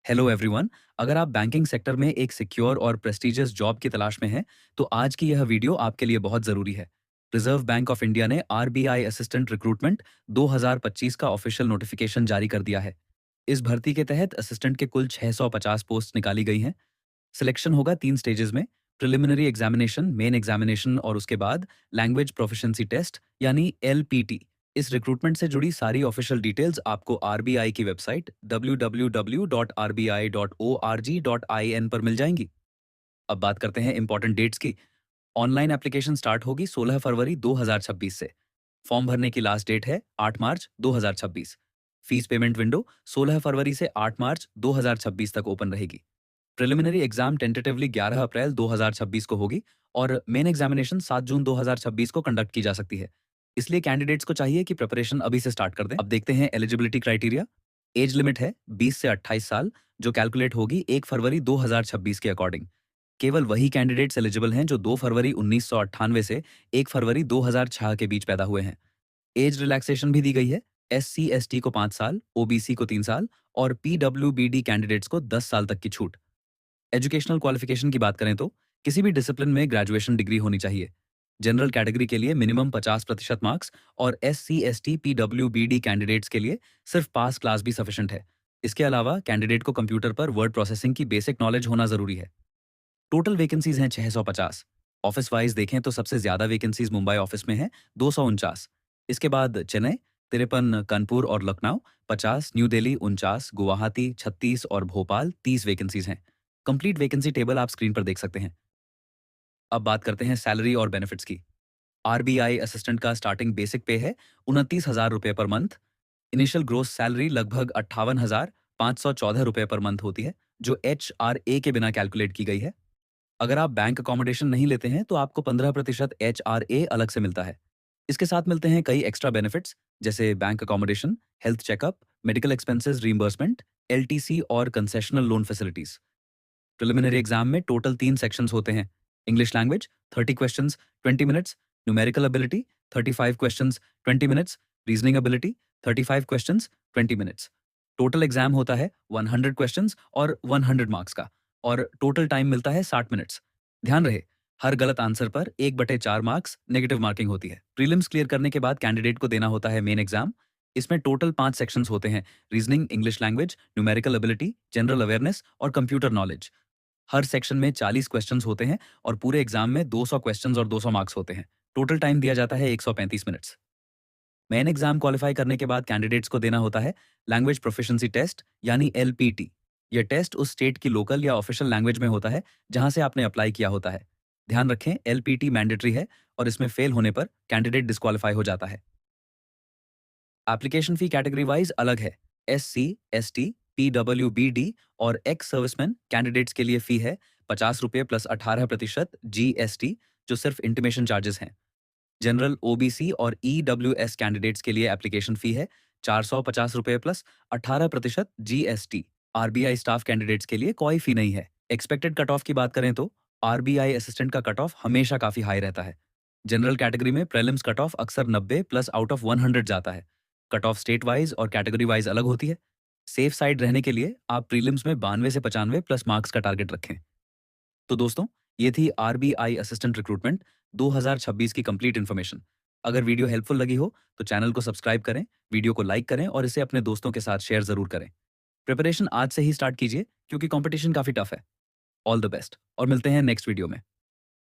Hello everyone. अगर आप banking sector में एक सिक्योर और प्रेस्टिजियस जॉब की तलाश में हैं, तो आज की यह वीडियो आपके लिए बहुत ज़रूरी है। रिजर्व बैंक ऑफ इंडिया ने आरबीआई असिस्टेंट रिक्रूटमेंट 2025 का ऑफिशियल नोटिफिकेशन जारी कर दिया है। इस भर्ती के तहत असिस्टेंट के कुल 650 पोस्ट निकाली गई हैं। सिलेक्शन होगा 3 स्टेजेस में: प्रिलिमिनरी एग्जामिनेशन, मेन एग्जामिनेशन और उसके बाद लैंग्वेज प्रोफिशिएंसी टेस्ट यानी एलपीटी। इस रिक्रूटमेंट से जुड़ी सारी ऑफिशियल डिटेल्स आपको आरबीआई की वेबसाइट www.rbi.org.in पर मिल जाएंगी। अब बात करते हैं इंपॉर्टेंट डेट्स की। ऑनलाइन एप्लीकेशन स्टार्ट होगी 16 फरवरी 2026 से। फॉर्म भरने की लास्ट डेट है 8 मार्च 2026। फीस पेमेंट विंडो 16 फरवरी से 8 मार्च 2026 तक ओपन रहेगी। प्रिलिमिनरी एग्जाम टेंटेटिवली 11 अप्रैल 2026 को होगी और मेन एग्जामिनेशन 7 जून 2026 को कंडक्ट की जा सकती है। इसलिए कैंडिडेट्स को चाहिए कि प्रिपरेशन अभी से स्टार्ट कर दें। अब देखते हैं एलिजिबिलिटी क्राइटेरिया। एज लिमिट है 20 से 28 साल, जो कैलकुलेट होगी 1 फरवरी 2026 के अकॉर्डिंग। केवल वही कैंडिडेट्स एलिजिबल हैं जो 2 फरवरी 1998 से 1 फरवरी 2006 के बीच पैदा हुए हैं। एज रिलैक्सेशन भी दी गई है। SC ST को 5 साल, OBC को 3 साल और PWBD कैंडिडेट्स को 10 साल तक की छूट। एजुकेशनल क्वालिफिकेशन की बात करें तो किसी भी डिसिप्लिन में ग्रेजुएशन डिग्री होनी चाहिए। जनरल कैटेगरी के लिए मिनिमम 50% मार्क्स और SC ST PWBD कैंडिडेट्स के लिए सिर्फ पास क्लास भी सफिशिएंट है। इसके अलावा कैंडिडेट को कंप्यूटर पर वर्ड प्रोसेसिंग की बेसिक नॉलेज होना जरूरी है। टोटल वैकेंसीज हैं 650। ऑफिस वाइज देखें तो सबसे ज्यादा वैकेंसीज मुंबई ऑफिस में है 249। इसके बाद चेन्नई 53, कानपुर और लखनऊ 50, न्यू दिल्ली 49, गुवाहाटी 36 और भोपाल 30 वैकेंसीज हैं। कंप्लीट वैकेंसी टेबल आप स्क्रीन पर देख सकते हैं। अब बात करते हैं सैलरी और बेनिफिट्स की। आरबीआई असिस्टेंट का स्टार्टिंग बेसिक पे है 29,000 रुपए per month. Initial gross salary लगभग 58,514 रुपए पर मंथ होती है, जो HRA के बिना कैलकुलेट की गई है। अगर आप बैंक अकोमोडेशन नहीं लेते हैं तो आपको 15% HRA अलग से मिलता है। इसके साथ मिलते हैं कई एक्स्ट्रा बेनिफिट्स, जैसे bank accommodation, health checkup, medical expenses reimbursement, LTC और concessional loan facilities. Preliminary exam में टोटल 3 सेक्शंस होते हैं। English language 30 questions 20 minutes, numerical ability 35 questions 20 minutes, reasoning ability 35 questions 20 minutes. Total exam होता है 100 questions और 100 marks का, और total time मिलता है 60 मिनट्स। ध्यान रहे, हर गलत आंसर पर 1/4 मार्क्स नेगेटिव मार्किंग होती है। प्रीलिम्स क्लियर करने के बाद कैंडिडेट को देना होता है मेन एग्जाम। इसमें टोटल 5 सेक्शंस होते हैं: reasoning, English language, numerical ability, general awareness और कंप्यूटर नॉलेज। हर सेक्शन में 40 क्वेश्चंस होते हैं और पूरे एग्जाम में 200 क्वेश्चंस और 200 मार्क्स होते हैं। टोटल टाइम दिया जाता है 135 मिनट्स। मेन एग्जाम क्वालिफाई करने के बाद कैंडिडेट्स को देना होता है लैंग्वेज प्रोफिशिएंसी टेस्ट यानी LPT। यह टेस्ट उस स्टेट की लोकल या ऑफिशियल लैंग्वेज में होता है जहां से आपने अप्लाई किया होता है। ध्यान रखें, LPT मैंडेटरी है और इसमें फेल होने पर कैंडिडेट डिस्क्वालीफाई हो जाता है। एप्लीकेशन फी कैटेगरी वाइज अलग है। SC ST PWBD और एक्स सर्विसमैन कैंडिडेट्स के लिए फी है 50 रुपये प्लस 18% GST, जो सिर्फ इंटीमेशन चार्जेस हैं। जनरल, OBC और EWS कैंडिडेट्स के लिए एप्लीकेशन फी है 450 रुपये plus 18% GST। RBI staff candidates के लिए कोई फी नहीं है। एक्सपेक्टेड कट ऑफ की बात करें तो आरबीआई असिस्टेंट का कट ऑफ हमेशा काफी हाई रहता है। जनरल कैटेगरी में प्रीलिम्स कट ऑफ अक्सर 90 प्लस आउट ऑफ 100 जाता है। कट ऑफ स्टेट वाइज और कैटेगरी वाइज अलग होती है। सेफ साइड रहने के लिए आप प्रीलिम्स में 92 से 95 प्लस मार्क्स का टारगेट रखें। तो दोस्तों, ये थी आरबीआई असिस्टेंट रिक्रूटमेंट 2026 की कंप्लीट इन्फॉर्मेशन। अगर वीडियो हेल्पफुल लगी हो तो चैनल को सब्सक्राइब करें, वीडियो को लाइक करें और इसे अपने दोस्तों के साथ शेयर जरूर करें। प्रिपरेशन आज से ही स्टार्ट कीजिए क्योंकि कंपटीशन काफी टफ है। ऑल द बेस्ट और मिलते हैं नेक्स्ट वीडियो में।